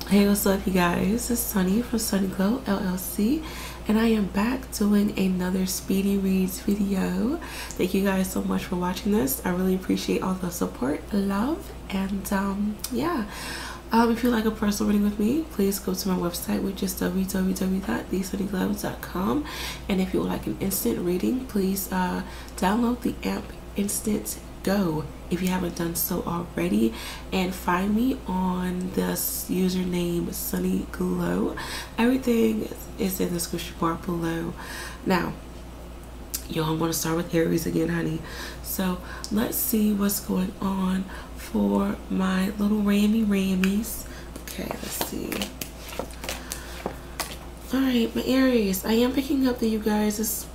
Hey, what's up, you guys? It's Sunny from Sunny Glow LLC, and I am back doing another Speedy Reads video. Thank you guys so much for watching this. I really appreciate all the support, love, and yeah. If you like a personal reading with me, please go to my website, which is www.thesunnyglow.com. And if you would like an instant reading, please download the app instantgo if you haven't done so already, and find me on this username Sunny Glow. Everything is in the description bar below. Now, I'm going to start with Aries again, honey. So let's see what's going on for my little Rammies. Okay, let's see. All right, my Aries, I am picking up that you guys, it's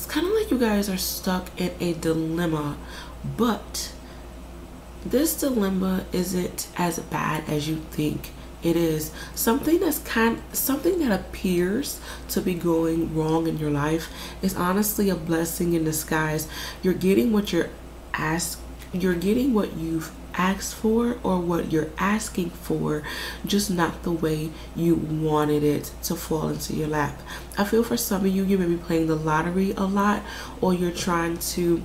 kind of like you guys are stuck in a dilemma, but this dilemma isn't as bad as you think it is. Something that appears to be going wrong in your life is honestly a blessing in disguise. You're getting what you've asked for, or what you're asking for, just not the way you wanted it to fall into your lap. I feel for some of you, you may be playing the lottery a lot, or you're trying to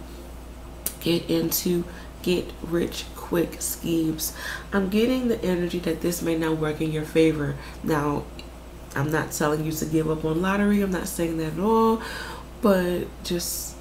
get into get rich quick schemes. I'm getting the energy that this may not work in your favor. Now, I'm not telling you to give up on lottery. I'm not saying that at all, but just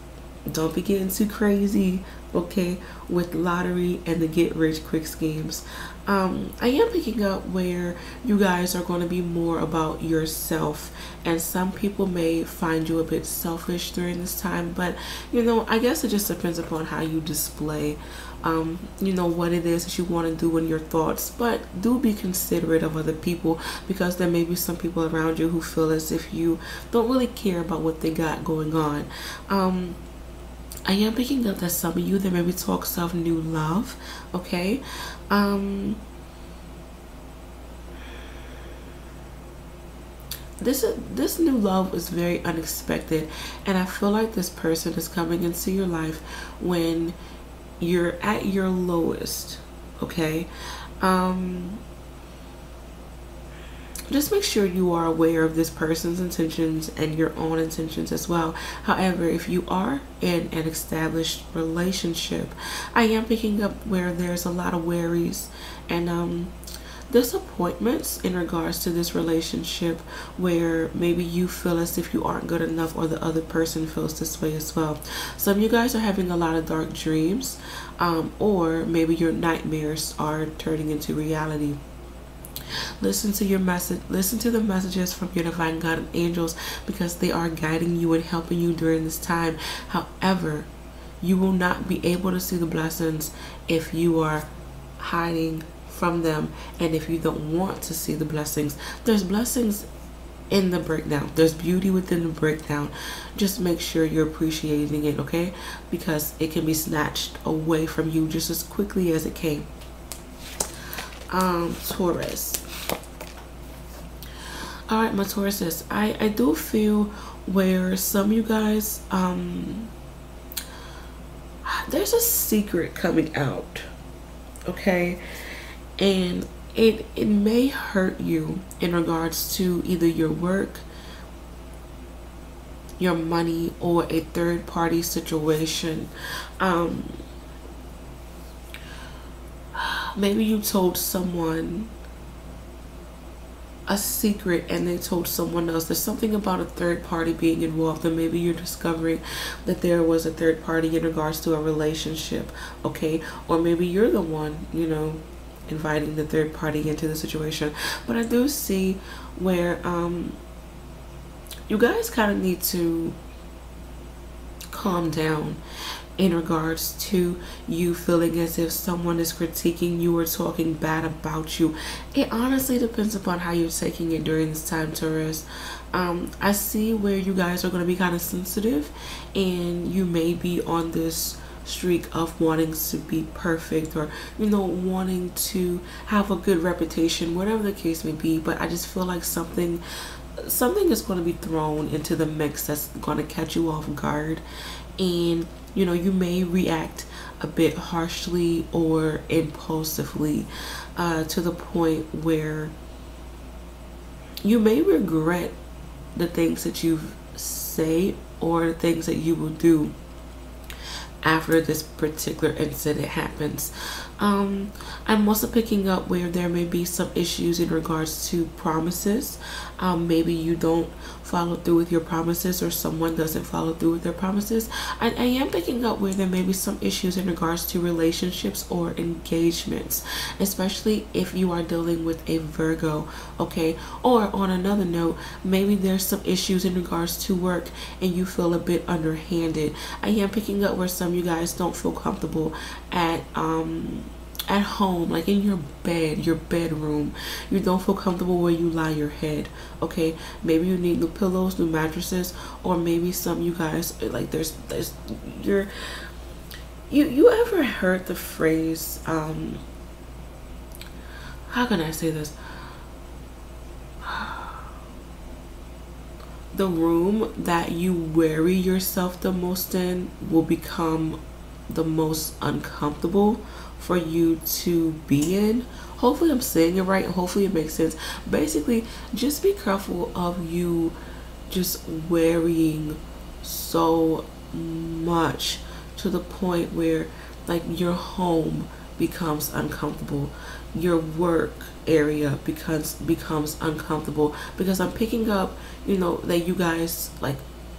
don't be getting too crazy, okay, with lottery and the get rich quick schemes. I am picking up where you guys are going to be more about yourself, and some people may find you a bit selfish during this time, but I guess it just depends upon how you display what it is that you want to do in your thoughts. But do be considerate of other people, because there may be some people around you who feel as if you don't really care about what they got going on. I am picking up that some of you, there may be talks of new love, okay? This new love is very unexpected, and I feel like this person is coming into your life when you're at your lowest, okay? Just make sure you are aware of this person's intentions and your own intentions as well. However, if you are in an established relationship, I am picking up where there's a lot of worries and disappointments in regards to this relationship, where maybe you feel as if you aren't good enough, or the other person feels this way as well. Some of you guys are having a lot of dark dreams, or maybe your nightmares are turning into reality. Listen to your message. Listen to the messages from your divine guardian angels, because they are guiding you and helping you during this time. However, you will not be able to see the blessings if you are hiding from them, and if you don't want to see the blessings. There's blessings in the breakdown. There's beauty within the breakdown. Just make sure you're appreciating it, okay? Because it can be snatched away from you just as quickly as it came. Taurus. All right, my Tauruses, I do feel where some of you guys, there's a secret coming out, okay? And it may hurt you in regards to either your work, your money, or a third-party situation. Maybe you told someone a secret and they told someone else. There's something about a third party being involved, and maybe you're discovering that there was a third party in regards to a relationship, okay? Or maybe you're the one, inviting the third party into the situation. But I do see where you guys kind of need to calm down in regards to you feeling as if someone is critiquing you or talking bad about you. It honestly depends upon how you're taking it during this time, Taurus. I see where you guys are going to be kind of sensitive, and you may be on this streak of wanting to be perfect, or wanting to have a good reputation, whatever the case may be. But I just feel like something is going to be thrown into the mix that's going to catch you off guard, and you may react a bit harshly or impulsively, to the point where you may regret the things that you say or the things that you will do after this particular incident happens. I'm also picking up where there may be some issues in regards to promises. Maybe you don't follow through with your promises, or someone doesn't follow through with their promises. I am picking up where there may be some issues in regards to relationships or engagements, especially if you are dealing with a Virgo, okay? Or on another note, maybe there's some issues in regards to work and you feel a bit underhanded. I am picking up where some of you guys don't feel comfortable at home, like in your bed, your bedroom. You don't feel comfortable where you lie your head, okay? Maybe you need new pillows, new mattresses, or maybe some of you guys, like you ever heard the phrase, how can I say this? The room that you worry yourself the most in will become the most uncomfortable for you to be in. Hopefully I'm saying it right, and hopefully it makes sense. Basically, just be careful of you just worrying so much to the point where like your home becomes uncomfortable, your work area becomes uncomfortable, because I'm picking up, you know, that you guys, like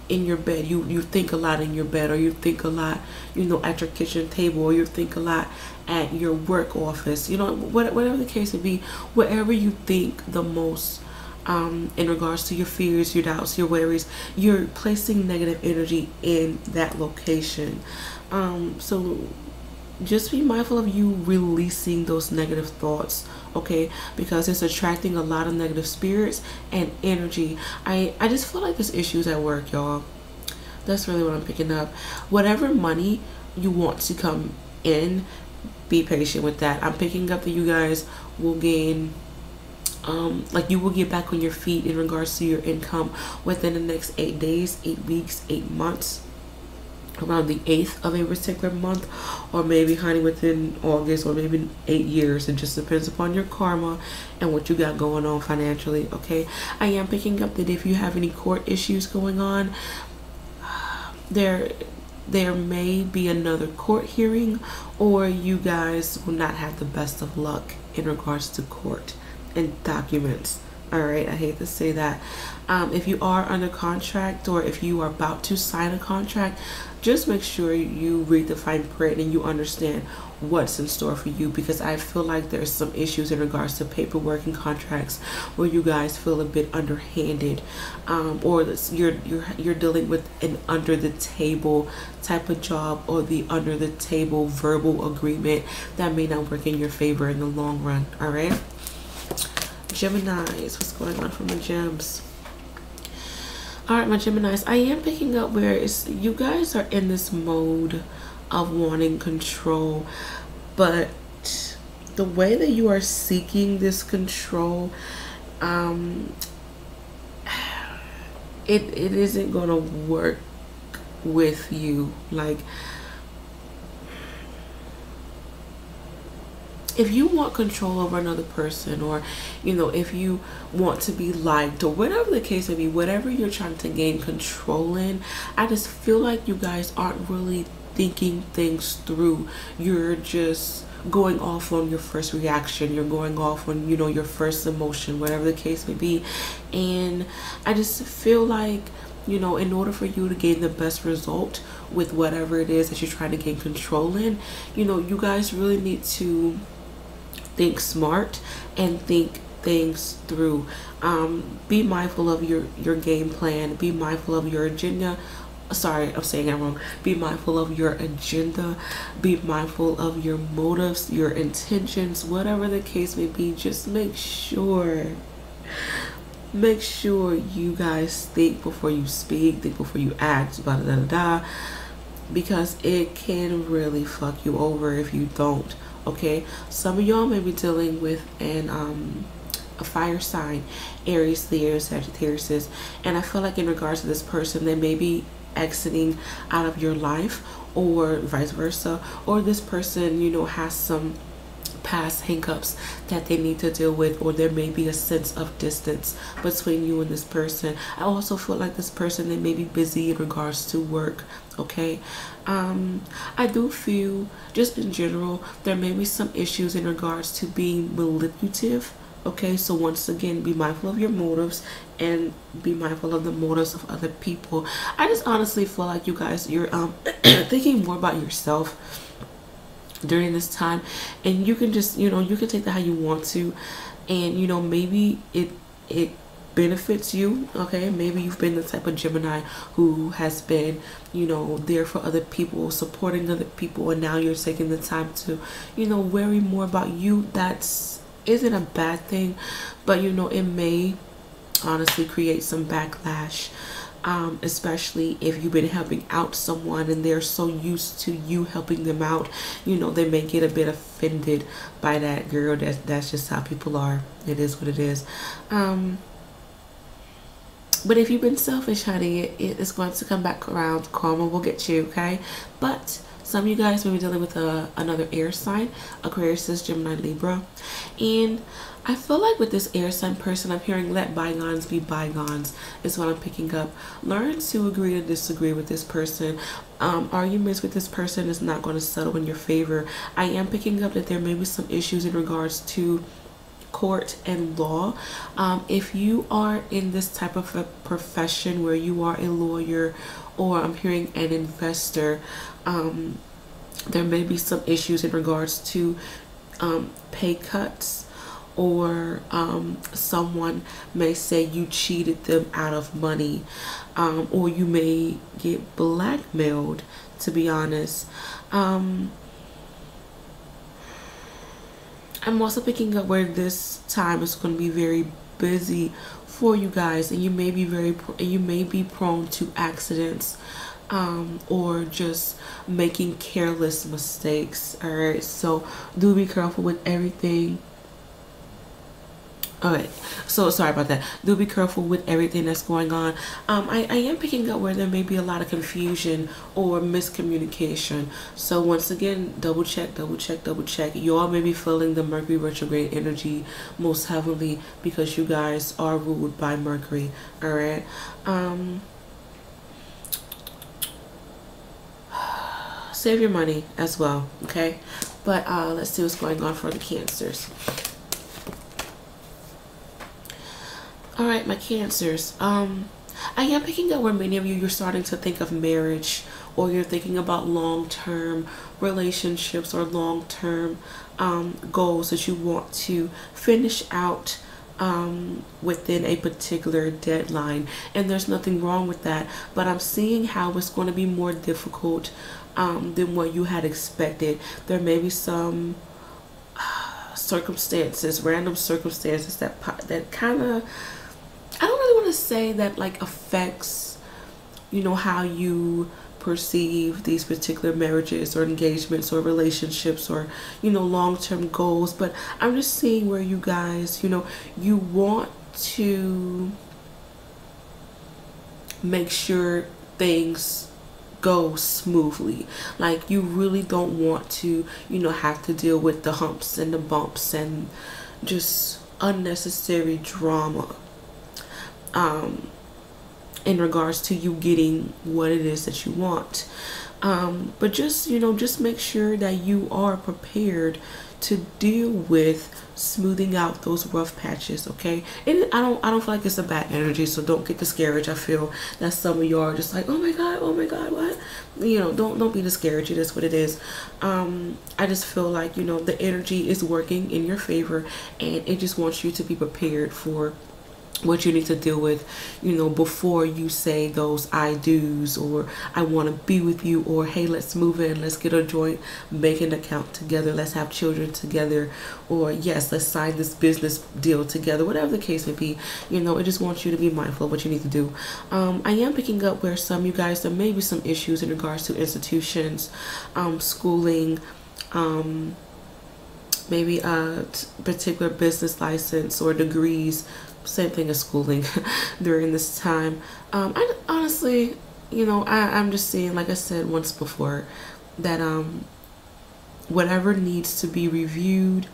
in your bed, you think a lot in your bed, or you think a lot, you know, at your kitchen table, or you think a lot at your work office, you know, whatever the case may be, wherever you think the most, in regards to your fears, your doubts, your worries, you're placing negative energy in that location. So just be mindful of you releasing those negative thoughts, okay? Because it's attracting a lot of negative spirits and energy. I just feel like there's issues at work, y'all. That's really what I'm picking up. Whatever money you want to come in, be patient with that. I'm picking up that you guys will gain, like you will get back on your feet in regards to your income within the next 8 days, 8 weeks, 8 months. Around the 8th of a particular month, or maybe, honey, within August, or maybe 8 years. It just depends upon your karma and what you got going on financially, okay? I am picking up that if you have any court issues going on, there may be another court hearing, or you guys will not have the best of luck in regards to court and documents. All right, I hate to say that. If you are under contract, or if you are about to sign a contract, just make sure you read the fine print and you understand what's in store for you, because I feel like there's some issues in regards to paperwork and contracts where you guys feel a bit underhanded, or you're dealing with an under the table type of job, or the under the table verbal agreement that may not work in your favor in the long run. All right, Geminis, what's going on from the gems? All right, my Geminis, I am picking up where you guys are in this mode of wanting control, but the way that you are seeking this control, it isn't gonna work with you. Like, if you want control over another person, or, you know, if you want to be liked, or whatever the case may be, whatever you're trying to gain control in, I just feel like you guys aren't really thinking things through. You're just going off on your first reaction. You're going off on, you know, your first emotion, whatever the case may be. And I just feel like, you know, in order for you to gain the best result with whatever it is that you're trying to gain control in, you know, you guys really need to think smart and think things through. Be mindful of your game plan. Be mindful of your agenda. Sorry, I'm saying that wrong. Be mindful of your agenda. Be mindful of your motives, your intentions, whatever the case may be. Just make sure you guys think before you speak, think before you act, blah, blah, blah, blah, because it can really fuck you over if you don't. Okay, some of y'all may be dealing with a fire sign, Aries, Leo, Sagittarius, and I feel like in regards to this person, they may be exiting out of your life, or vice versa, or this person, you know, has some past hiccups that they need to deal with, or there may be a sense of distance between you and this person. I also feel like this person, they may be busy in regards to work. Okay, I do feel just in general there may be some issues in regards to being manipulative. Okay, so once again, be mindful of your motives and be mindful of the motives of other people. I just honestly feel like you guys, you're thinking more about yourself during this time, and you can just, you know, you can take that how you want to, and you know, maybe it benefits you. Okay, maybe you've been the type of Gemini who has been, you know, there for other people, supporting other people, and now you're taking the time to, you know, worry more about you. That's isn't a bad thing, but you know, it may honestly create some backlash, especially if you've been helping out someone and they're so used to you helping them out. You know, they may get a bit offended by that. Girl, that's just how people are. It is what it is. But if you've been selfish, honey, it is going to come back around. Karma will get you, okay? But some of you guys may be dealing with another air sign, Aquarius, Gemini, Libra. And I feel like with this air sign person, I'm hearing let bygones be bygones is what I'm picking up. Learn to agree to disagree with this person. Arguments with this person is not going to settle in your favor. I am picking up that there may be some issues in regards to court and law. If you are in this type of a profession where you are a lawyer, or I'm hearing an investor, there may be some issues in regards to pay cuts, or someone may say you cheated them out of money, or you may get blackmailed, to be honest. I'm also picking up where this time is going to be very busy for you guys, and you may be prone to accidents, or just making careless mistakes. All right, so do be careful with everything. Alright, so sorry about that. Do be careful with everything that's going on. I am picking up where there may be a lot of confusion or miscommunication. So once again, double check, double check, double check. You all may be feeling the Mercury retrograde energy most heavily because you guys are ruled by Mercury. Alright. Save your money as well, okay? But let's see what's going on for the Cancers. All right, my Cancers. I am picking up where many of you, you're starting to think of marriage, or you're thinking about long-term relationships or long-term goals that you want to finish out within a particular deadline. And there's nothing wrong with that, but I'm seeing how it's going to be more difficult than what you had expected. There may be some circumstances, random circumstances that kind of, I don't really want to say that like affects, you know, how you perceive these particular marriages or engagements or relationships or, you know, long-term goals. But I'm just seeing where you guys, you know, you want to make sure things go smoothly. Like, you really don't want to, you know, have to deal with the humps and the bumps and just unnecessary drama in regards to you getting what it is that you want. But just, you know, just make sure that you are prepared to deal with smoothing out those rough patches, okay? And I don't feel like it's a bad energy, so don't get discouraged. I feel that some of you are just like, oh my god, what? You know, don't be discouraged. It is what it is. I just feel like, you know, the energy is working in your favor, and it just wants you to be prepared for what you need to deal with, you know, before you say those I do's, or I want to be with you, or hey, let's move in, let's get a joint banking account together, let's have children together, or yes, let's sign this business deal together, whatever the case may be. You know, it just wants you to be mindful of what you need to do. I am picking up where some of you guys, there may be some issues in regards to institutions, schooling, maybe a particular business license or degrees, same thing as schooling during this time. I honestly, you know, I'm just seeing, like I said once before, that whatever needs to be reviewed,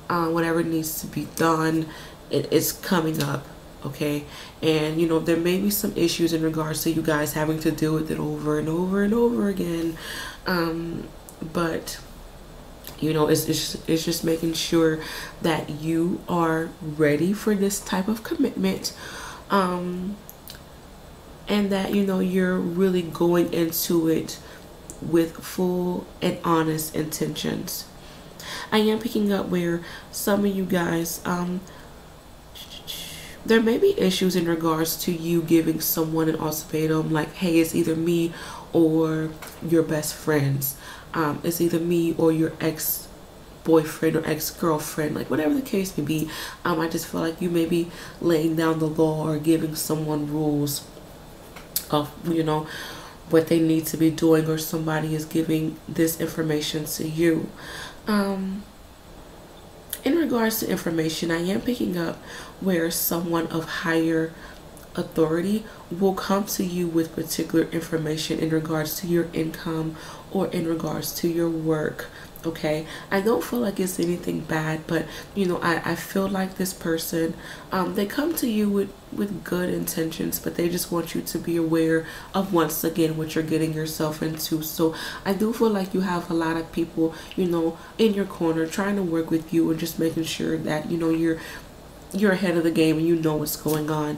whatever needs to be done, it is coming up. Okay, and you know, there may be some issues in regards to you guys having to deal with it over and over and over again, but you know, it's just making sure that you are ready for this type of commitment, and that, you know, you're really going into it with full and honest intentions. I am picking up where some of you guys, there may be issues in regards to you giving someone an ultimatum, like, hey, it's either me or your best friends. It's either me or your ex-boyfriend or ex-girlfriend, like whatever the case may be. I just feel like you may be laying down the law or giving someone rules of, you know, what they need to be doing, or somebody is giving this information to you. In regards to information, I am picking up where someone of higher authority will come to you with particular information in regards to your income or in regards to your work. Okay, I don't feel like it's anything bad, but you know, I feel like this person, they come to you with good intentions, but they just want you to be aware of, once again, what you're getting yourself into. So I do feel like you have a lot of people, you know, in your corner trying to work with you and just making sure that, you know, you're ahead of the game and you know what's going on.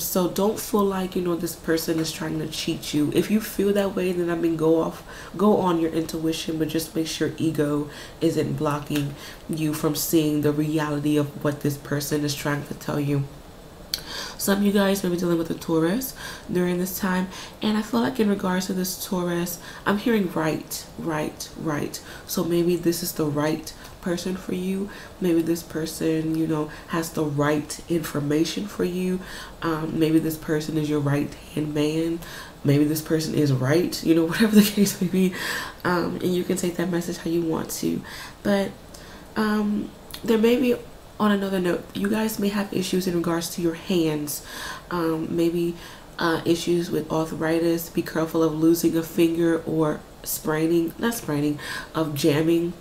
So don't feel like, you know, this person is trying to cheat you. If you feel that way, then I mean, go on your intuition, but just make sure ego isn't blocking you from seeing the reality of what this person is trying to tell you. Some of you guys may be dealing with a Taurus during this time, and I feel like in regards to this Taurus, I'm hearing right. So maybe this is the right person for you. Maybe this person, you know, has the right information for you. Maybe this person is your right hand man. Maybe this person is right, you know, whatever the case may be. And you can take that message how you want to. But there may be, on another note, you guys may have issues in regards to your hands. Maybe issues with arthritis. Be careful of losing a finger or of jamming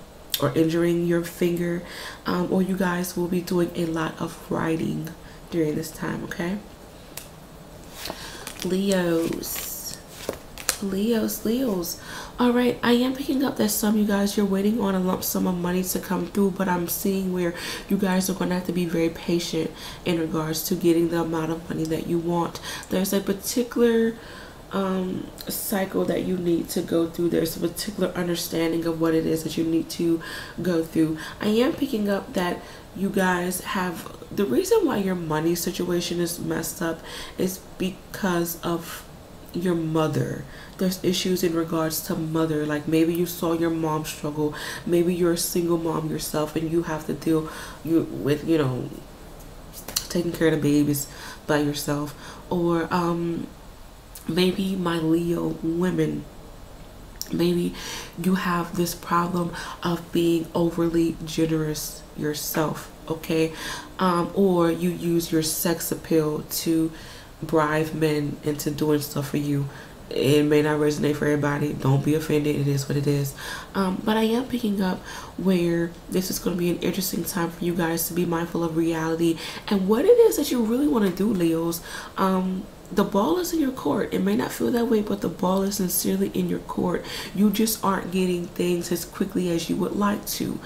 or injuring your finger. Or you guys will be doing a lot of writing during this time. Okay, Leos. All right, I am picking up that some of you guys, you're waiting on a lump sum of money to come through, but I'm seeing where you guys are going to have to be very patient in regards to getting the amount of money that you want. There's a particular cycle that you need to go through. There's a particular understanding of what it is that you need to go through. I am picking up that you guys have, the reason why your money situation is messed up is because of your mother. There's issues in regards to mother, like maybe you saw your mom struggle. Maybe you're a single mom yourself and you have to deal with, you know, taking care of the babies by yourself. Or maybe, my Leo women, maybe you have this problem of being overly generous yourself. Okay, or you use your sex appeal to bribe men into doing stuff for you. It may not resonate for everybody. Don't be offended. It is what it is. But I am picking up where this is going to be an interesting time for you guys to be mindful of reality and what it is that you really want to do, Leos. The ball is in your court. It may not feel that way, but the ball is sincerely in your court. You just aren't getting things as quickly as you would like to.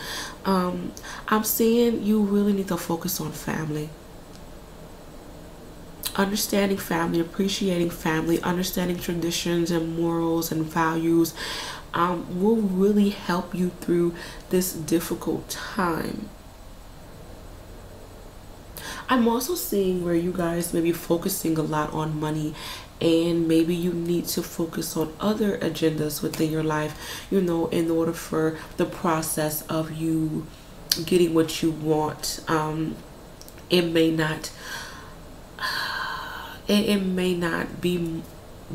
I'm saying you really need to focus on family. Understanding family, appreciating family, understanding traditions and morals and values will really help you through this difficult time. I'm also seeing where you guys may be focusing a lot on money, and maybe you need to focus on other agendas within your life, you know, in order for the process of you getting what you want. It may not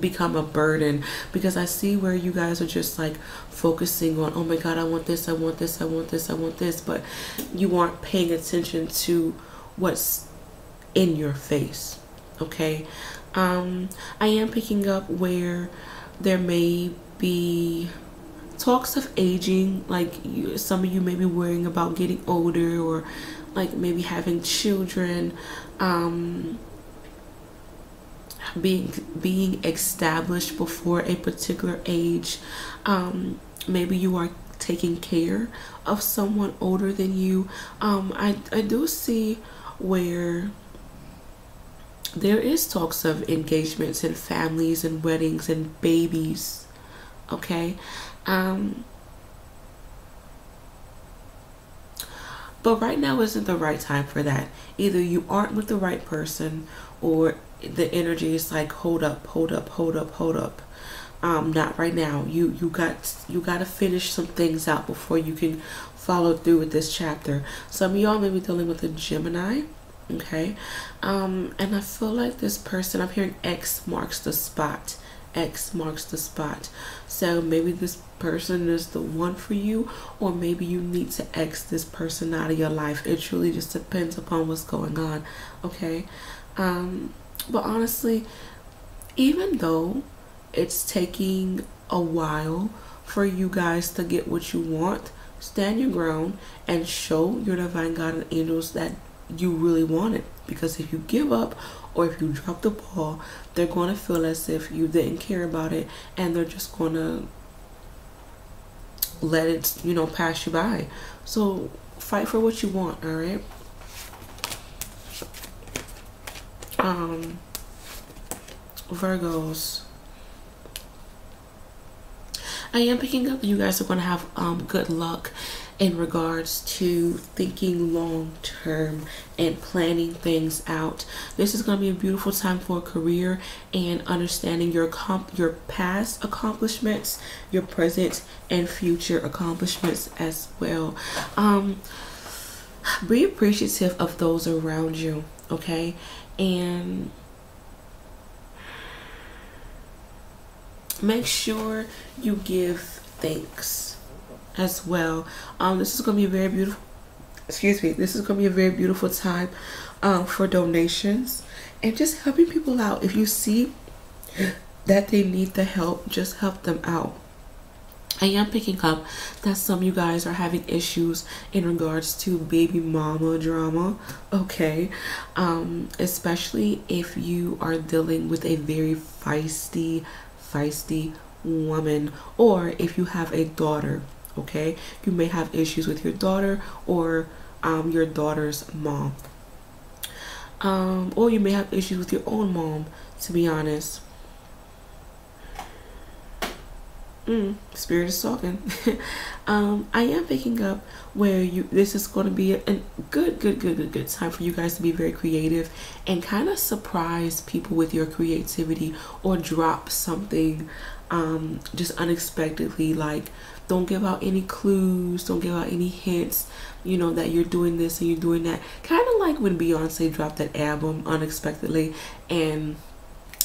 become a burden, because I see where you guys are just like focusing on, oh my god, I want this, I want this, I want this, I want this, but you aren't paying attention to what's in your face. Okay, I am picking up where there may be talks of aging, like some of you may be worrying about getting older, or like maybe having children, being established before a particular age. Maybe you are taking care of someone older than you. I do see where there is talks of engagements and families and weddings and babies. Okay. But right now isn't the right time for that. Either you aren't with the right person, or the energy is like, hold up, hold up, hold up, hold up. Not right now. You got to finish some things out before you can follow through with this chapter. Some of y'all may be dealing with a Gemini. Okay. And I feel like this person, I'm hearing X marks the spot. X marks the spot. So maybe this person is the one for you, or maybe you need to X this person out of your life. It truly just depends upon what's going on. Okay. But honestly, even though it's taking a while for you guys to get what you want, stand your ground and show your divine God and angels that you really want it. Because if you give up, or if you drop the ball, they're going to feel as if you didn't care about it, and they're just going to let it, you know, pass you by. So fight for what you want. All right. Virgos, I am picking up that you guys are going to have good luck in regards to thinking long term and planning things out. This is going to be a beautiful time for a career and understanding your past accomplishments, your present and future accomplishments as well. Be appreciative of those around you, okay? And make sure you give thanks as well. This is going to be a very beautiful, this is going to be a very beautiful time for donations and just helping people out. If you see that they need the help, just help them out. I am picking up that some of you guys are having issues in regards to baby mama drama, okay? Especially if you are dealing with a very feisty woman, or if you have a daughter, okay? You may have issues with your daughter, or your daughter's mom, or you may have issues with your own mom, to be honest. Spirit is talking. I am picking up where this is going to be a good time for you guys to be very creative and kind of surprise people with your creativity, or drop something just unexpectedly. Like, don't give out any clues, don't give out any hints, you know, that you're doing this and you're doing that. Kind of like when Beyonce dropped that album unexpectedly and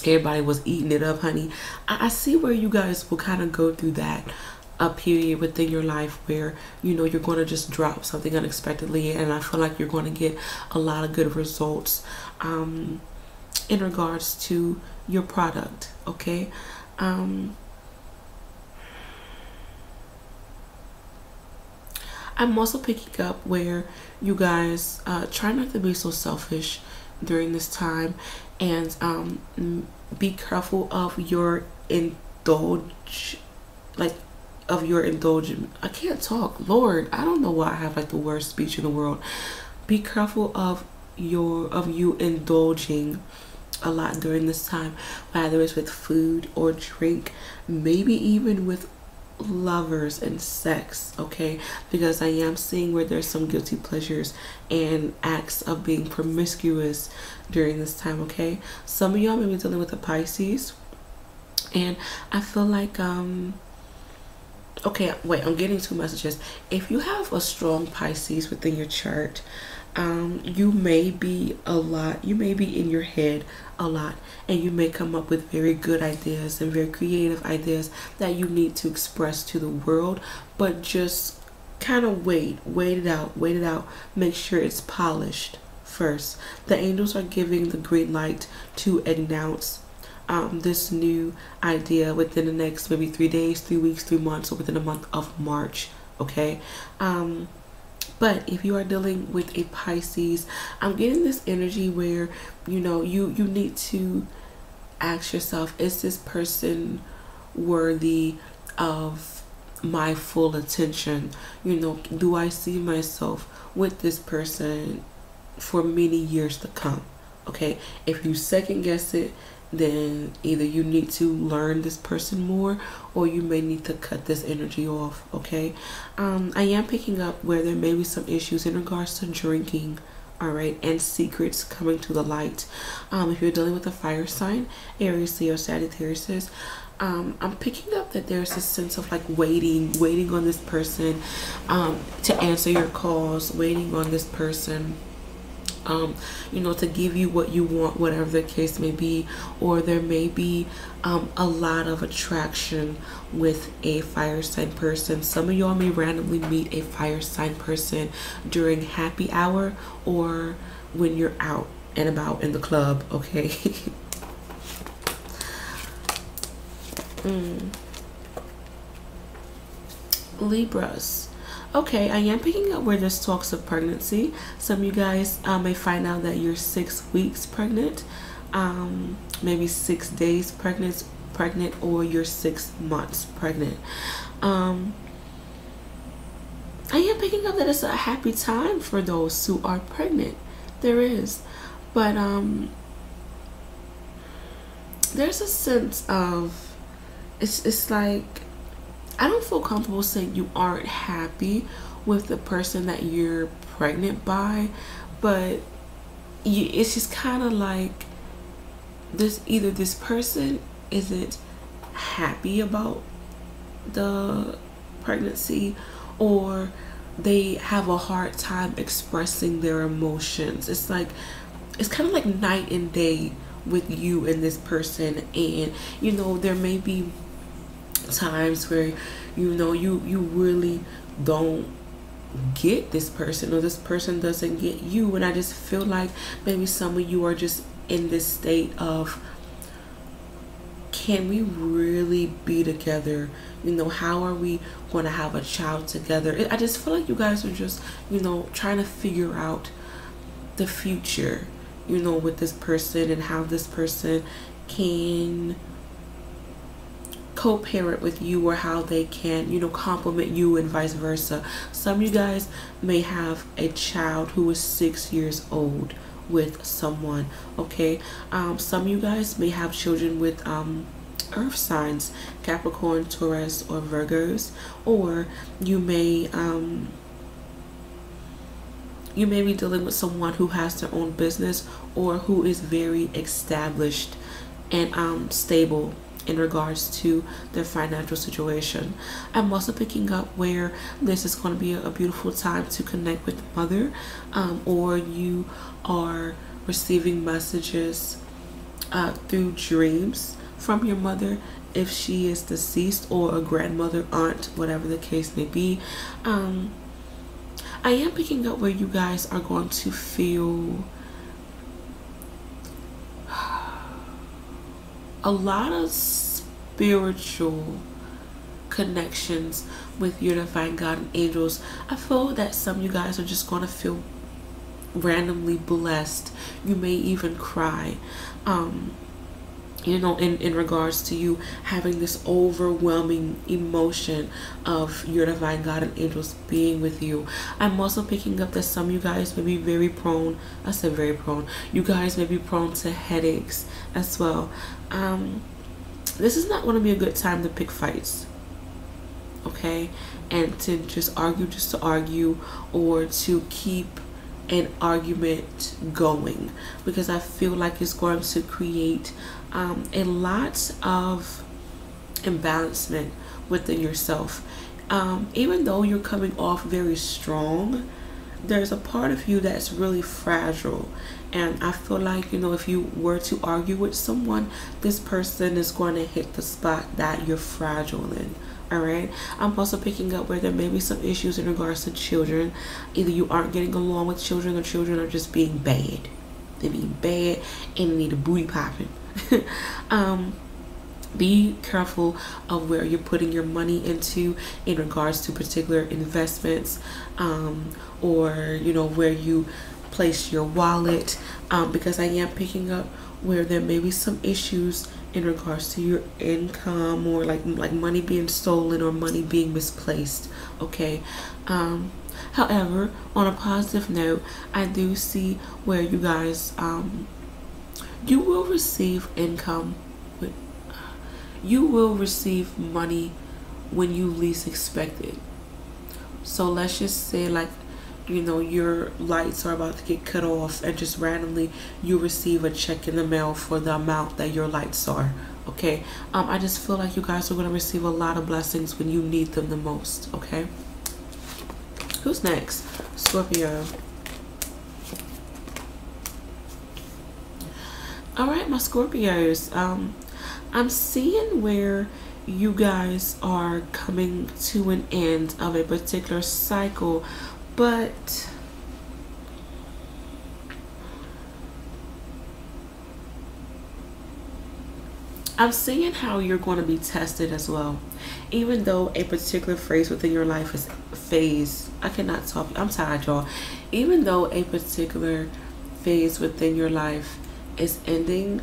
everybody was eating it up, honey. I see where you guys will kind of go through that a period within your life where, you know, you're going to just drop something unexpectedly, and I feel like you're going to get a lot of good results in regards to your product, okay? I'm also picking up where you guys try not to be so selfish during this time, and be careful of your indulgence. I can't talk, Lord, I don't know why I have like the worst speech in the world. Be careful of you indulging a lot during this time, whether it's with food or drink, maybe even with lovers and sex, okay? Because I am seeing where there's some guilty pleasures and acts of being promiscuous during this time, okay? Some of y'all may be dealing with a Pisces, and I feel like okay, wait, I'm getting two messages. If you have a strong Pisces within your chart, you may be in your head a lot, and you may come up with very good ideas and very creative ideas that you need to express to the world, but just kind of wait it out, make sure it's polished first. The angels are giving the green light to announce this new idea within the next maybe 3 days, 3 weeks, 3 months, or within the month of March. Okay. But if you are dealing with a Pisces, I'm getting this energy where, you know, you need to ask yourself, is this person worthy of my full attention? You know, do I see myself with this person for many years to come? Okay, if you second guess it, then either you need to learn this person more, or you may need to cut this energy off. Okay, I am picking up where there may be some issues in regards to drinking, all right, and secrets coming to the light. If you're dealing with a fire sign, Aries, Leo, Sagittarius, I'm picking up that there's a sense of like waiting on this person to answer your calls, waiting on this person, you know, to give you what you want, whatever the case may be. Or there may be a lot of attraction with a fire sign person. Some of y'all may randomly meet a fire sign person during happy hour or when you're out and about in the club. Okay. Libras. Okay, I am picking up where there's talks of pregnancy. Some of you guys may find out that you're 6 weeks pregnant, maybe 6 days pregnant, or you're 6 months pregnant. I am picking up that it's a happy time for those who are pregnant. There is, but there's a sense of it's like, I don't feel comfortable saying you aren't happy with the person that you're pregnant by, but it's just kind of like either this person isn't happy about the pregnancy, or they have a hard time expressing their emotions. It's like, it's kind of like night and day with you and this person. And you know, there may be times where, you know, you really don't get this person, or this person doesn't get you. And I just feel like maybe some of you are just in this state of, can we really be together? You know, how are we going to have a child together? I just feel like you guys are just, you know, trying to figure out the future, you know, with this person, and how this person can co-parent with you, or how they can, you know, complement you, and vice versa. Some of you guys may have a child who is 6 years old with someone. Okay, some of you guys may have children with earth signs, Capricorn, Taurus, or Virgos. Or you may be dealing with someone who has their own business, or who is very established and stable in regards to their financial situation. I'm also picking up where this is going to be a beautiful time to connect with the mother, or you are receiving messages through dreams from your mother, if she is deceased, or a grandmother, aunt, whatever the case may be. I am picking up where you guys are going to feel a lot of spiritual connections with your divine God and angels. I feel that some of you guys are just going to feel randomly blessed. You may even cry, you know, in regards to you having this overwhelming emotion of your divine God and angels being with you. I'm also picking up that some of you guys may be very prone, I said very prone, you guys may be prone to headaches as well. This is not going to be a good time to pick fights, okay, and to just to argue, or to keep an argument going, because I feel like it's going to create a lot of imbalancement within yourself. Even though you're coming off very strong, there's a part of you that's really fragile. And I feel like, you know, if you were to argue with someone, this person is going to hit the spot that you're fragile in. Alright, I'm also picking up where there may be some issues in regards to children. Either you aren't getting along with children, or children are just being bad. They're being bad and they need a booty popping. Be careful of where you're putting your money into in regards to particular investments, or where you place your wallet, because I am picking up where there may be some issues in regards to your income, or like money being stolen or money being misplaced. Okay. However, on a positive note, I do see where you guys, you will receive income. You will receive money when you least expect it. So let's just say, like, your lights are about to get cut off, and just randomly you receive a check in the mail for the amount that your lights are. Okay. I just feel like you guys are going to receive a lot of blessings when you need them the most. Okay. Who's next? Scorpio. All right, my Scorpios. I'm seeing where you guys are coming to an end of a particular cycle, but I'm seeing how you're going to be tested as well. Even though a particular phase within your life is I cannot talk. I'm tired, y'all. Even though a particular phase within your life is ending,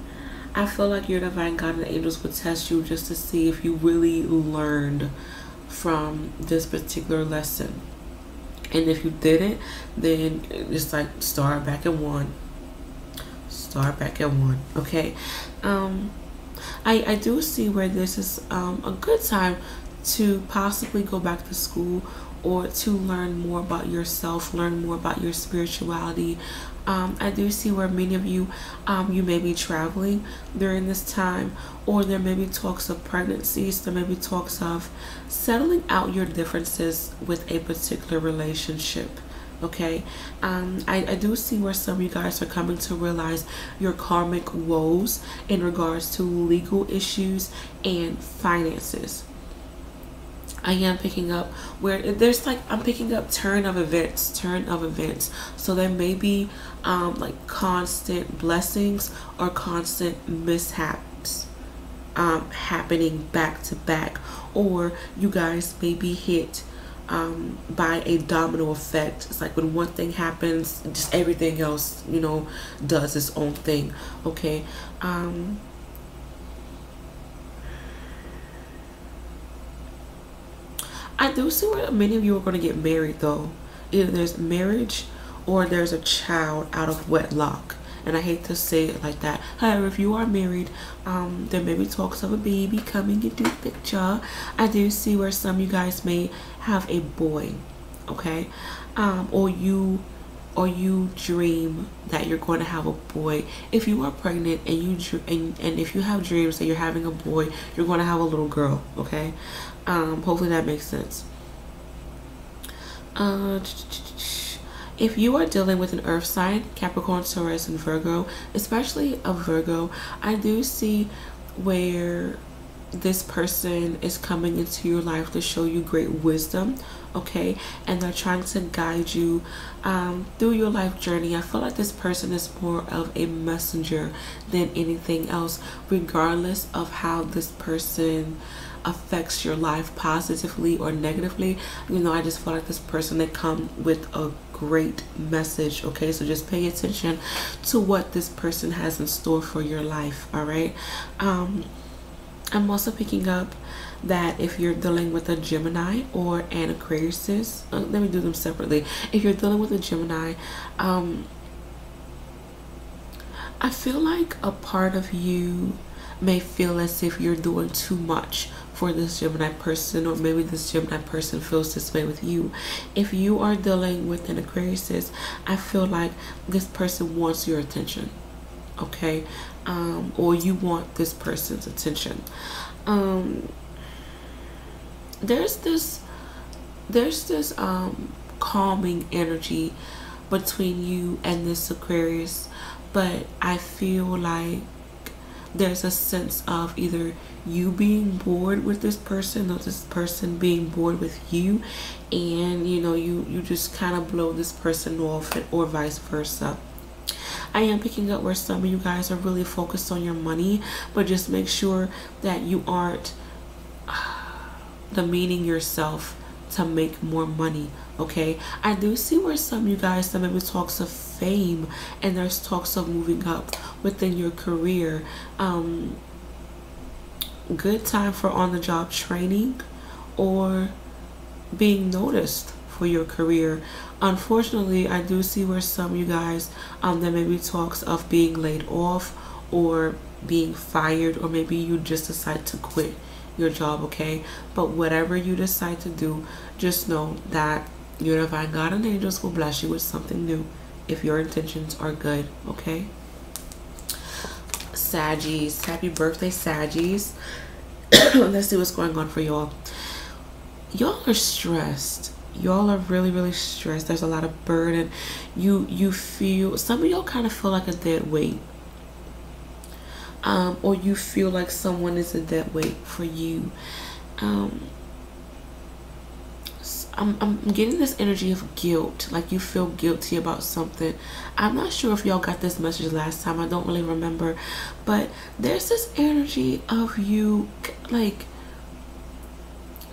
I feel like your divine God and angels would test you just to see if you really learned from this particular lesson. And if you didn't, then it's like start back at one. Start back at one. Okay. I do see where this is a good time to possibly go back to school, or to learn more about yourself, learn more about your spirituality. I do see where many of you, you may be traveling during this time, or there may be talks of pregnancies, there may be talks of settling out your differences with a particular relationship. Okay. I do see where some of you guys are coming to realize your karmic woes in regards to legal issues and finances. I am picking up where there's like, I'm picking up turn of events. So there may be like constant blessings or constant mishaps happening back to back, or you guys may be hit by a domino effect. It's like when one thing happens, just everything else, does its own thing. Okay. I do see where many of you are going to get married, though. Either there's marriage or there's a child out of wedlock. And I hate to say it like that. However, if you are married, there may be talks of a baby coming into the picture. I do see where some of you guys may have a boy. Okay. Or you dream that you're going to have a boy. If you are pregnant and and if you have dreams that you're having a boy, you're going to have a little girl. Okay. Hopefully that makes sense. If you are dealing with an earth sign, Capricorn, Taurus, and Virgo, especially a Virgo, I do see where this person is coming into your life to show you great wisdom. Okay. And they're trying to guide you through your life journey. I feel like this person is more of a messenger than anything else, regardless of how this person affects your life positively or negatively. I just feel like this person, they come with a great message. Okay, so just pay attention to what this person has in store for your life. All right. I'm also picking up that if you're dealing with a Gemini or an Aquarius, let me do them separately. If you're dealing with a Gemini, I feel like a part of you may feel as if you're doing too much for this Gemini person, or maybe this Gemini person feels this way with you. If you are dealing with an Aquarius, I feel like this person wants your attention. Okay. Or you want this person's attention. There's this calming energy between you and this Aquarius, but I feel like there's a sense of either you being bored with this person or this person being bored with you, and you just kind of blow this person off, or vice versa. I am picking up where some of you guys are really focused on your money, but just make sure that you aren't demeaning yourself to make more money. Okay, I do see where some of you guys, some maybe talks of fame, and there's talks of moving up within your career. Good time for on-the-job training or being noticed for your career. Unfortunately, I do see where some of you guys, there may be talks of being laid off or being fired, or maybe you just decide to quit your job. Okay, but whatever you decide to do, just know that your divine God and angels will bless you with something new if your intentions are good. Okay, Saggies, happy birthday, Saggies. Let's see what's going on for y'all. Y'all are stressed. Y'all are really stressed. There's a lot of burden. You feel, some of y'all kind of feel like a dead weight, or you feel like someone is a dead weight for you. I'm getting this energy of guilt, like you feel guilty about something. I'm not sure if y'all got this message last time, I don't really remember, but there's this energy of you like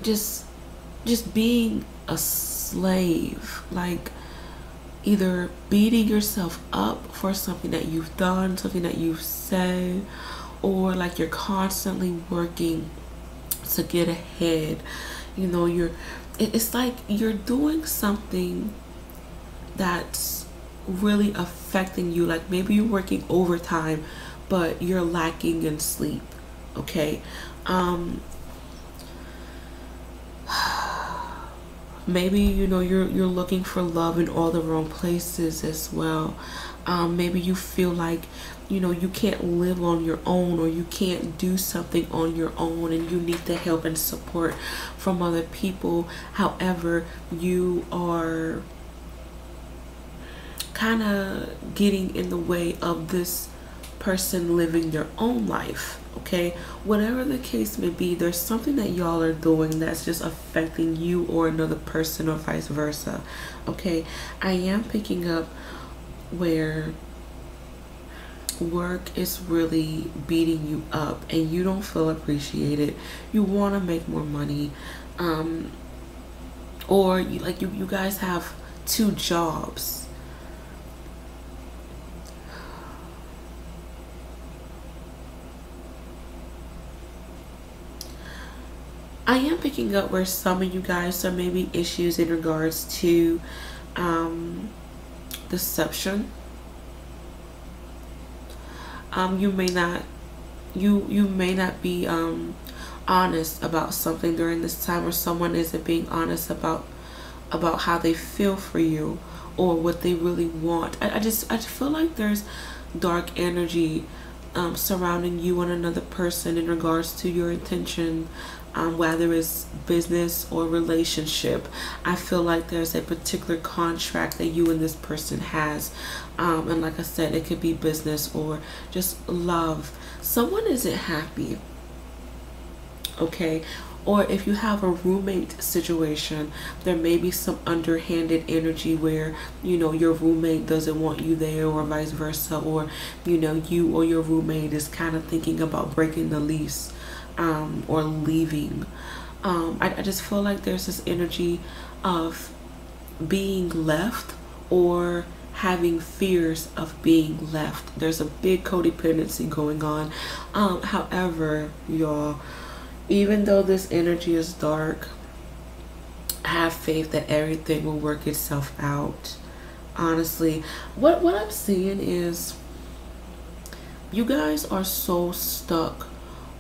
just being a slave, like either beating yourself up for something that you've done, something that you've said, or like you're constantly working to get ahead. You know, it's like you're doing something that's really affecting you. Like maybe you're working overtime, but you're lacking in sleep. Okay, maybe, you know, you're looking for love in all the wrong places as well. Maybe you feel like, you know, you can't live on your own, or you can't do something on your own, and you need the help and support from other people. However, you are kind of getting in the way of this person living their own life. Okay, whatever the case may be, there's something that y'all are doing that's just affecting you or another person, or vice versa. Okay, I am picking up where work is really beating you up and you don't feel appreciated. You want to make more money, or you guys have 2 jobs. I am picking up where some of you guys, there may be issues in regards to deception. You may not be honest about something during this time, or someone isn't being honest about how they feel for you or what they really want. I feel like there's dark energy surrounding you and another person in regards to your intention, whether it's business or relationship. I feel like there's a particular contract that you and this person has, and like I said, it could be business or just love. Someone isn't happy. Okay, or if you have a roommate situation, there may be some underhanded energy where, you know, your roommate doesn't want you there, or vice versa, or, you know, you or your roommate is kind of thinking about breaking the lease, or leaving. I just feel like there's this energy of being left, or having fears of being left. There's a big codependency going on. However, y'all, even though this energy is dark, have faith that everything will work itself out. Honestly, what I'm seeing is you guys are so stuck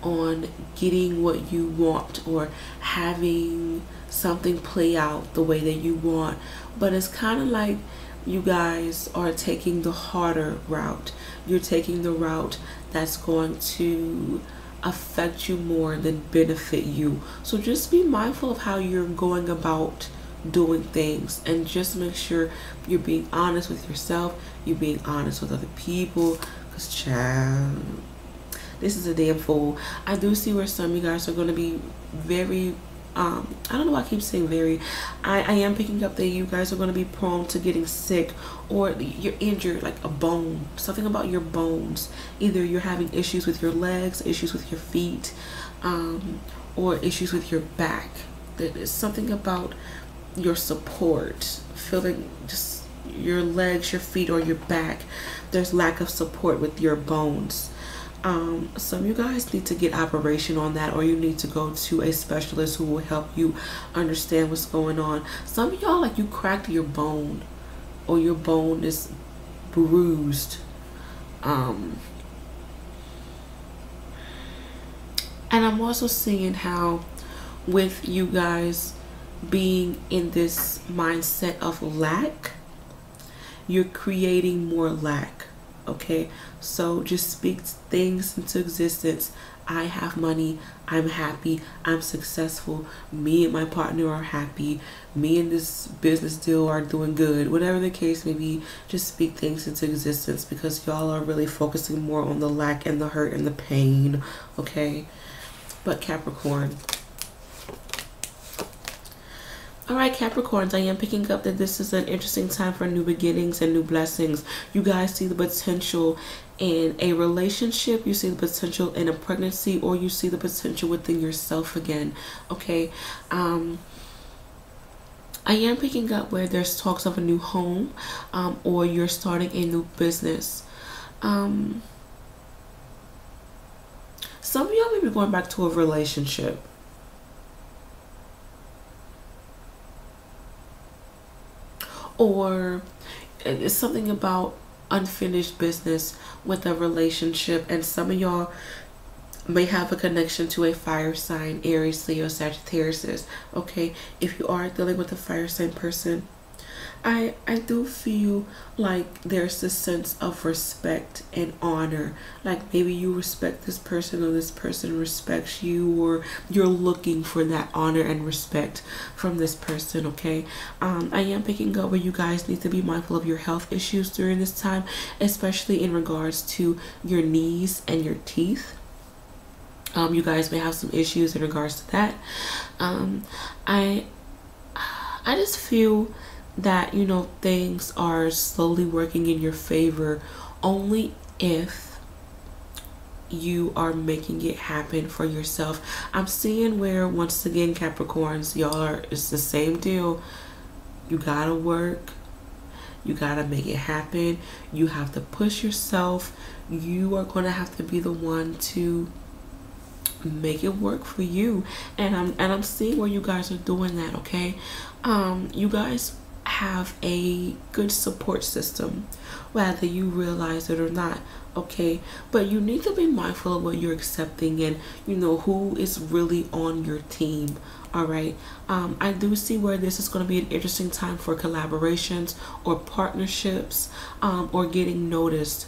on getting what you want, or having something play out the way that you want, but it's kind of like you guys are taking the harder route. You're taking the route that's going to affect you more than benefit you. So just be mindful of how you're going about doing things, and just make sure you're being honest with yourself, you're being honest with other people, because child, this is a damn fool. I do see where some of you guys are going to be very I don't know why I keep saying very. I am picking up that you guys are going to be prone to getting sick, or you're injured, like a bone, something about your bones. Either you're having issues with your legs, issues with your feet, or issues with your back. There's something about your support, feeling just your legs, your feet, or your back. There's lack of support with your bones. Some of you guys need to get operation on that, or you need to go to a specialist who will help you understand what's going on. Some of y'all, like, you cracked your bone, or your bone is bruised. And I'm also seeing how, with you guys being in this mindset of lack, you're creating more lack. Okay, so just speak things into existence. I have money, I'm happy, I'm successful, me and my partner are happy, me and this business deal are doing good. Whatever the case may be, just speak things into existence, because y'all are really focusing more on the lack and the hurt and the pain. Okay, but Capricorn. Alright, Capricorns, I am picking up that this is an interesting time for new beginnings and new blessings. You guys see the potential in a relationship, you see the potential in a pregnancy, or you see the potential within yourself again. Okay, I am picking up where there's talks of a new home, or you're starting a new business. Some of y'all may be going back to a relationship. Or it's something about unfinished business with a relationship, and some of y'all may have a connection to a fire sign, Aries, Leo, Sagittarius. Okay, if you are dealing with a fire sign person, I do feel like there's this sense of respect and honor. Like, maybe you respect this person, or this person respects you, or you're looking for that honor and respect from this person. Okay, I am picking up where you guys need to be mindful of your health issues during this time, especially in regards to your knees and your teeth. You guys may have some issues in regards to that. I just feel that, you know, things are slowly working in your favor only if you are making it happen for yourself. I'm seeing where, once again, Capricorns, y'all are, it's the same deal. You gotta work, you gotta make it happen, you have to push yourself, you are gonna have to be the one to make it work for you. And I'm seeing where you guys are doing that. Okay, you guys have a good support system, whether you realize it or not. Okay, but you need to be mindful of what you're accepting, and you know who is really on your team. All right, I do see where this is going to be an interesting time for collaborations or partnerships, or getting noticed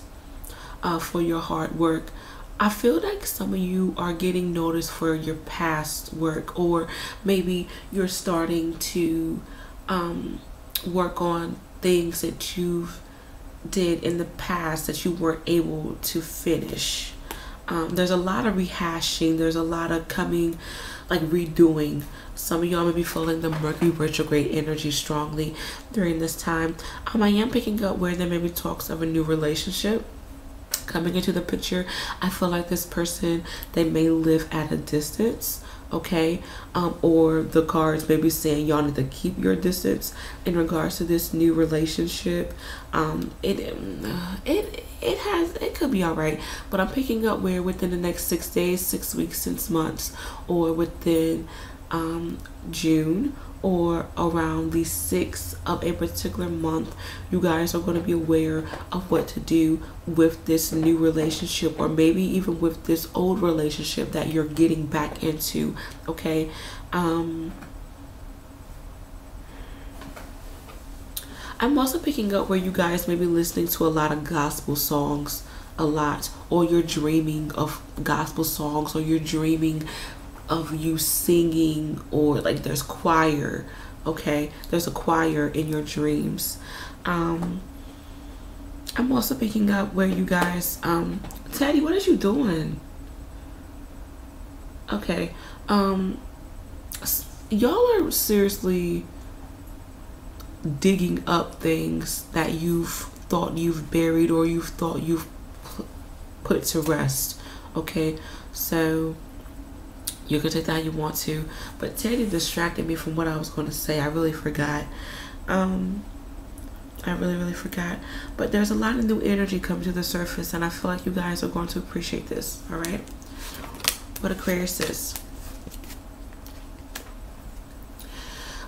for your hard work. I feel like some of you are getting noticed for your past work, or maybe you're starting to work on things that you've did in the past that you weren't able to finish. There's a lot of rehashing, there's a lot of coming, like, redoing. Some of y'all may be feeling the Mercury retrograde energy strongly during this time. I am picking up where there may be talks of a new relationship coming into the picture. I feel like this person, they may live at a distance. Okay, or the cards may be saying y'all need to keep your distance in regards to this new relationship. It could be all right, but I'm picking up where within the next 6 days, 6 weeks, 6 months, or within June, or around the 6th of a particular month, you guys are going to be aware of what to do with this new relationship, or maybe even with this old relationship that you're getting back into. Okay, I'm also picking up where you guys may be listening to a lot of gospel songs a lot, or you're dreaming of gospel songs, or you're dreaming of you singing, or like there's choir. Okay, there's a choir in your dreams. I'm also picking up where you guys Teddy, what are you doing? Okay, y'all are seriously digging up things that you've thought you've buried or you've thought you've put to rest. Okay, so you can take that how you want to, but Teddy distracted me from what I was going to say. I really forgot. I really forgot. But there's a lot of new energy coming to the surface, and I feel like you guys are going to appreciate this. All right, what Aquarius is.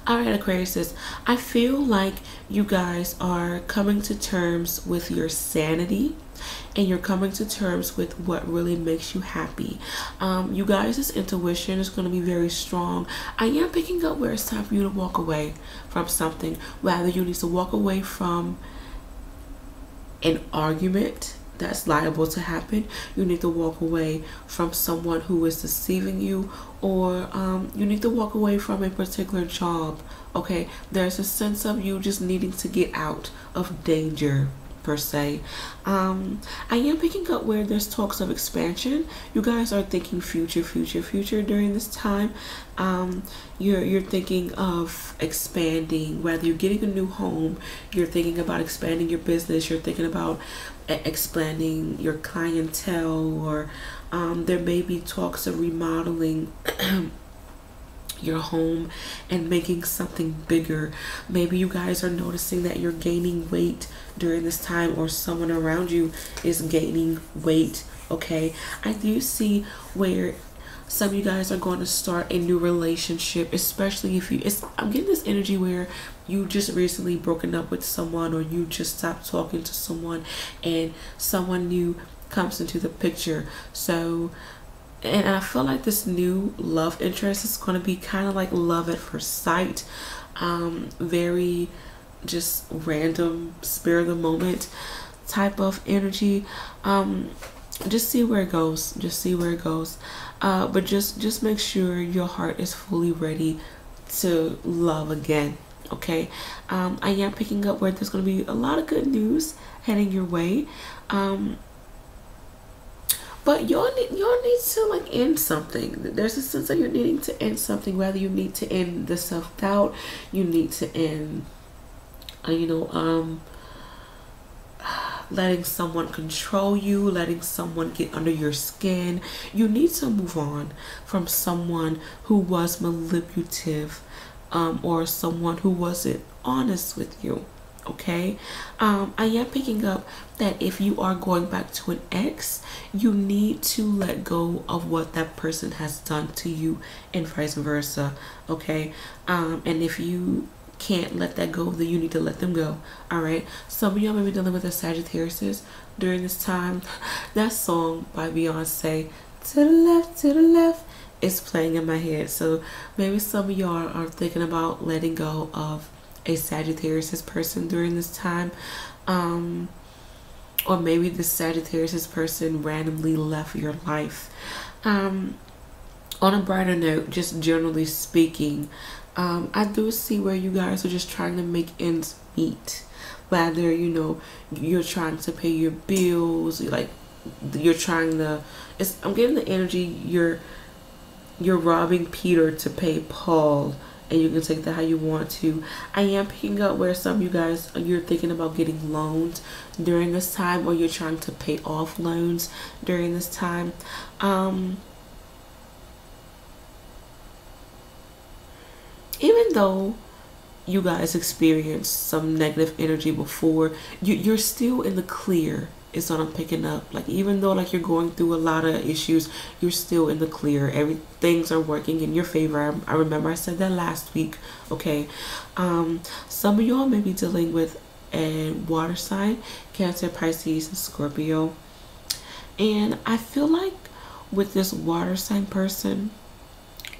All right, Aquarius is, I feel like you guys are coming to terms with your sanity, and you're coming to terms with what really makes you happy. You guys' intuition is going to be very strong. I am picking up where it's time for you to walk away from something. Whether you need to walk away from an argument that's liable to happen, you need to walk away from someone who is deceiving you, or you need to walk away from a particular job. Okay, there's a sense of you just needing to get out of danger per se. I am picking up where there's talks of expansion. You guys are thinking future during this time. You're thinking of expanding, whether you're getting a new home, you're thinking about expanding your business, you're thinking about expanding your clientele, or there may be talks of remodeling your home and making something bigger. Maybe you guys are noticing that you're gaining weight during this time, or someone around you is gaining weight. Okay, I do see where some of you guys are going to start a new relationship, especially if I'm getting this energy where you just recently broken up with someone, or you just stopped talking to someone and someone new comes into the picture. So, and I feel like this new love interest is going to be kind of like love at first sight. Very just random, spur of the moment type of energy. Just see where it goes. Just see where it goes. But just make sure your heart is fully ready to love again. Okay. I am picking up where there's going to be a lot of good news heading your way. But y'all need to like end something. There's a sense that you're needing to end something. Whether you need to end the self-doubt, you need to end, letting someone control you, letting someone get under your skin. You need to move on from someone who was manipulative, or someone who wasn't honest with you. Okay, I am picking up that if you are going back to an ex, you need to let go of what that person has done to you, and vice versa. Okay, and if you can't let that go, then you need to let them go. All right, some of y'all may be dealing with a Sagittarius during this time. That song by Beyonce, to the left, is playing in my head. So maybe some of y'all are thinking about letting go of a Sagittarius person during this time, or maybe the Sagittarius person randomly left your life. On a brighter note, just generally speaking, I do see where you guys are just trying to make ends meet. Whether you're trying to pay your bills, like you're trying to, I'm getting the energy you're robbing Peter to pay Paul, and you can take that how you want to. I am picking up where some of you guys, you're thinking about getting loans during this time, or you're trying to pay off loans during this time. Even though you guys experienced some negative energy before, you're still in the clear is what I'm picking up. Like, even though like you're going through a lot of issues, you're still in the clear. Things are working in your favor. I remember I said that last week. Okay, some of y'all may be dealing with a water sign, Cancer, Pisces, and Scorpio, and I feel like with this water sign person,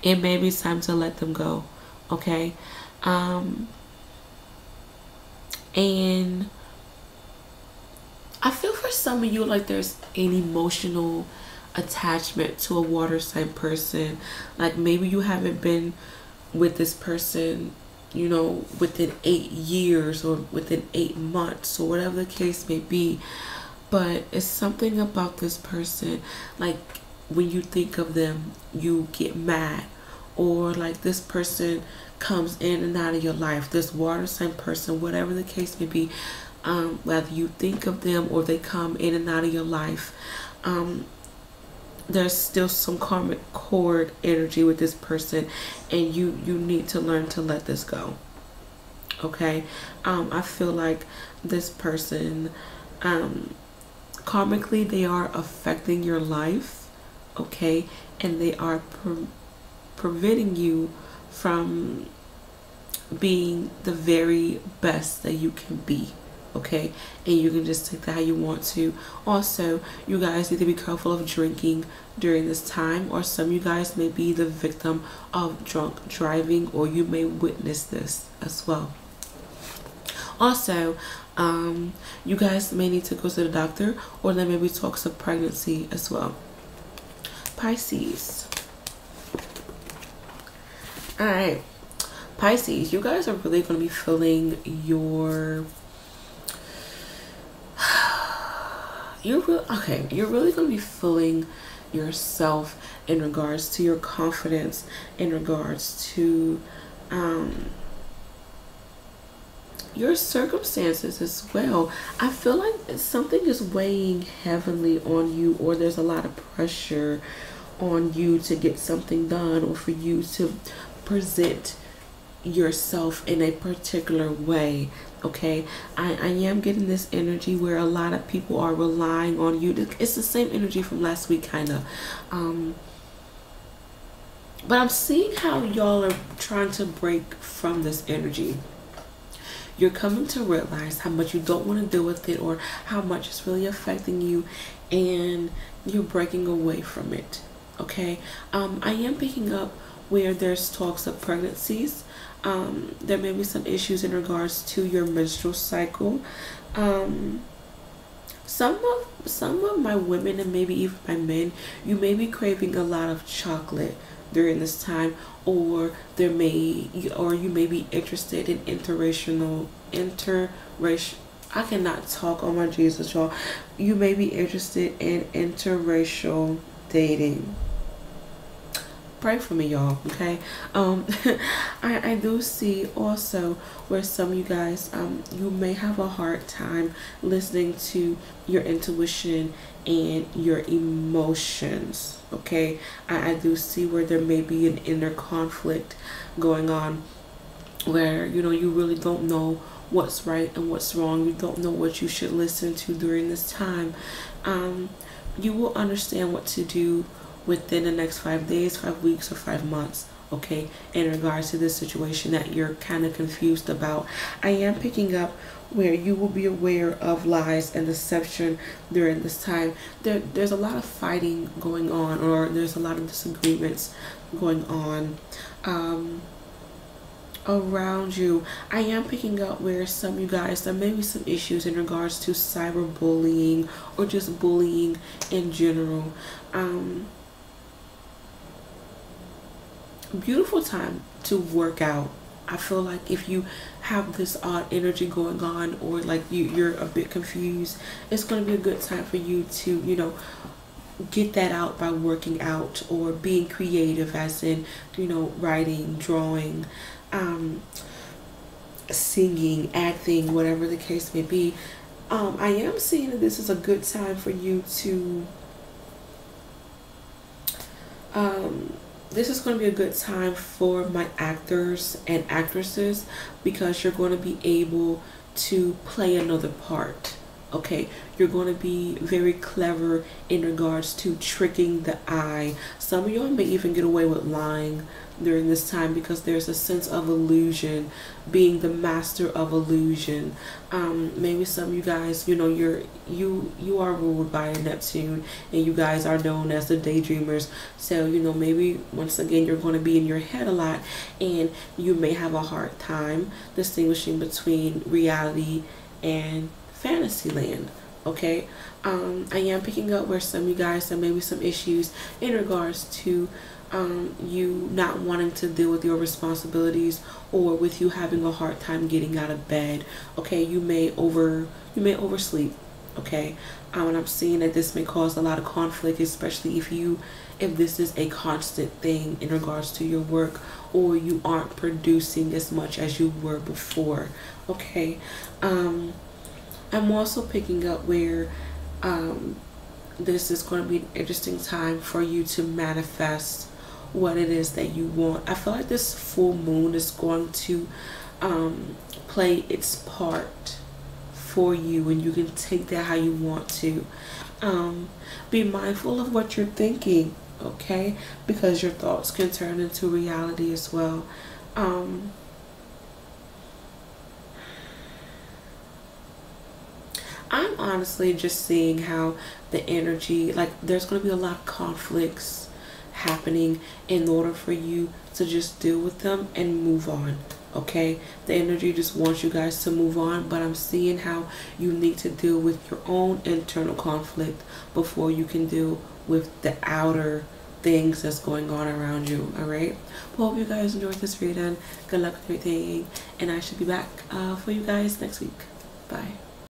it may be time to let them go. Okay, and I feel for some of you like there's an emotional attachment to a water sign person. Like maybe you haven't been with this person, within 8 years or within 8 months or whatever the case may be. But it's something about this person, like when you think of them, you get mad, or like this person comes in and out of your life, this water sign person, whatever the case may be, whether you think of them or they come in and out of your life, there's still some karmic cord energy with this person, and you need to learn to let this go. Okay, I feel like this person, karmically, they are affecting your life, okay, and they are preventing you from being the very best that you can be. Okay, and you can just take that how you want to. Also, you guys need to be careful of drinking during this time, or some of you guys may be the victim of drunk driving, or you may witness this as well. Also, you guys may need to go to the doctor, or there may be talks of pregnancy as well. Pisces. All right, Pisces, you guys are really going to be feeling your you're really going to be feeling yourself in regards to your confidence, in regards to your circumstances as well. I feel like something is weighing heavily on you, or there's a lot of pressure on you to get something done, or for you to present yourself in a particular way. Okay, I am getting this energy where a lot of people are relying on you. It's the same energy from last week, kind of, but I'm seeing how y'all are trying to break from this energy. You're coming to realize how much you don't want to deal with it, or how much it's really affecting you, and you're breaking away from it. Okay, I am picking up where there's talks of pregnancies. There may be some issues in regards to your menstrual cycle. Some of my women, and maybe even my men, you may be craving a lot of chocolate during this time, or you may be interested in interracial. I cannot talk, oh my Jesus, y'all. You may be interested in interracial dating. Pray for me, y'all, okay? I do see also where some of you guys, you may have a hard time listening to your intuition and your emotions, okay? I do see where there may be an inner conflict going on, where, you know, you really don't know what's right and what's wrong. You don't know what you should listen to during this time. You will understand what to do within the next 5 days, 5 weeks, or 5 months, okay, in regards to this situation that you're kind of confused about. I am picking up where you will be aware of lies and deception during this time. There's a lot of fighting going on, or there's a lot of disagreements going on around you. I am picking up where some of you guys, there may be some issues in regards to cyberbullying, or just bullying in general. Beautiful time to work out. I feel like if you have this odd energy going on, or like you're a bit confused, it's going to be a good time for you to, you know, get that out by working out, or being creative, as in, you know, writing, drawing, singing, acting, whatever the case may be. I am seeing that this is a good time for you to this is going to be a good time for my actors and actresses, because you're going to be able to play another part. Okay, you're going to be very clever in regards to tricking the eye. Some of y'all may even get away with lying during this time, because there's a sense of illusion, being the master of illusion. Maybe some of you guys, you know, you are ruled by Neptune, and you guys are known as the daydreamers. So, you know, maybe once again you're going to be in your head a lot, and you may have a hard time distinguishing between reality and fantasy land. Okay, I am picking up where some of you guys, there may be some issues in regards to you not wanting to deal with your responsibilities, or with you having a hard time getting out of bed. Okay, you may oversleep. okay? And I'm seeing that this may cause a lot of conflict, especially if this is a constant thing in regards to your work, or you aren't producing as much as you were before, okay? I'm also picking up where this is going to be an interesting time for you to manifest what it is that you want. I feel like this full moon is going to play its part for you, and you can take that how you want to. Be mindful of what you're thinking, okay? Because your thoughts can turn into reality as well. I'm honestly just seeing how the energy, like there's going to be a lot of conflicts happening in order for you to just deal with them and move on, okay? The energy just wants you guys to move on, but I'm seeing how you need to deal with your own internal conflict before you can deal with the outer things that's going on around you. All right, well, hope you guys enjoyed this reading. Good luck with everything, and I should be back for you guys next week. Bye.